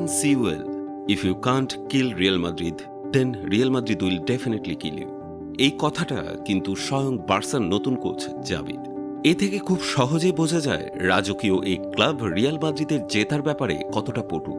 means you well. If you can't kill Real Madrid, then Real Madrid will definitely kill you. এই কথাটা কিন্তু স্বয়ং বার্সার নতুন কোচ জাভিদ। এ থেকে খুব সহজেই বোঝা যায় রাজকীয় এই ক্লাব রিয়াল মাদ্রিদের জেতার ব্যাপারে কতটা পটু।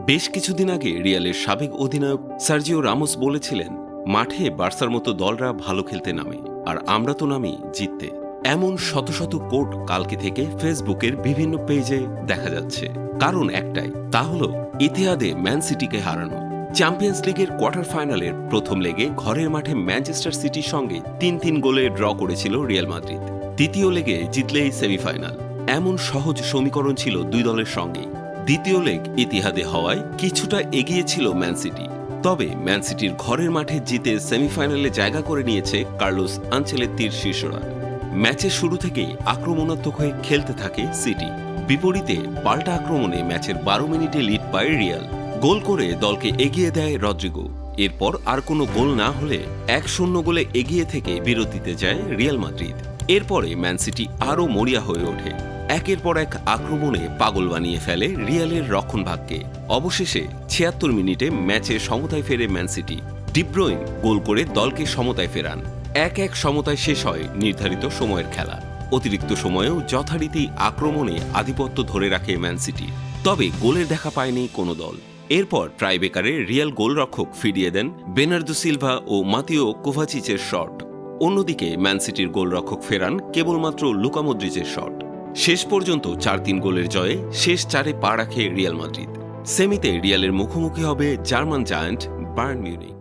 বেশ কিছুদিন আগে রিয়ালের সাবেক অধিনায়ক সার্জিও রামোস বলেছিলেন, মাঠে বার্সার মতো দলরা ভালো খেলতে নামে, আর আমরা তো নামি জিততে। এমন শত শত কোট কালকে থেকে ফেসবুকের বিভিন্ন পেজে দেখা যাচ্ছে। কারণ একটাই, তা হল ইতিহাদে ম্যান সিটিকে হারানো। চ্যাম্পিয়ন্স লিগের কোয়ার্টার ফাইনালের প্রথম লেগে ঘরের মাঠে ম্যানচেস্টার সিটির সঙ্গে ৩-৩ গোলে ড্র করেছিল রিয়াল মাদ্রিদ। দ্বিতীয় লেগে জিতলেই সেমিফাইনাল, এমন সহজ সমীকরণ ছিল দুই দলের সঙ্গেই। দ্বিতীয় লেগ ইতিহাদে হওয়ায় কিছুটা এগিয়ে ছিল ম্যান সিটি। তবে ম্যান সিটির ঘরের মাঠে জিতে সেমিফাইনালে জায়গা করে নিয়েছে কার্লোস আনচেলত্তির শিষ্যরা। ম্যাচের শুরু থেকেই আক্রমণাত্মক হয়ে খেলতে থাকে সিটি। বিপরীতে পাল্টা আক্রমণে ম্যাচের ১২ মিনিটে লিড পায় রিয়াল। গোল করে দলকে এগিয়ে দেয় রদ্রিগো। এরপর আর কোনো গোল না হলে ১-০ গোলে এগিয়ে থেকে বিরতিতে যায় রিয়াল মাদ্রিদ। এরপরে ম্যান সিটি আরও মরিয়া হয়ে ওঠে। একের পর এক আক্রমণে পাগল বানিয়ে ফেলে রিয়ালের রক্ষণভাগকে। অবশেষে ৭৬ মিনিটে ম্যাচে সমতায় ফেরে ম্যান সিটি। ডি ব্রুইন গোল করে দলকে সমতায় ফেরান। ১-১ সমতায় শেষ হয় নির্ধারিত সময়ের খেলা। অতিরিক্ত সময়েও যথারীতি আক্রমণে আধিপত্য ধরে রাখে ম্যান সিটি। তবে গোলের দেখা পায়নি কোনো দল। এরপর ট্রাইবেকারে রিয়াল গোলরক্ষক ফিরিয়ে দেন বেনার্দো সিলভা ও মাতিও কোভাচিচের শট। অন্যদিকে ম্যান সিটির গোলরক্ষক ফেরান কেবলমাত্র লুকা মদ্রিচের শট। শেষ পর্যন্ত ৪-৩ গোলের জয়ে শেষ ৪-এ পা রাখে রিয়াল মাদ্রিদ। সেমিতে রিয়ালের মুখোমুখি হবে জার্মান জায়ান্ট বায়ার্ন মিউনিখ।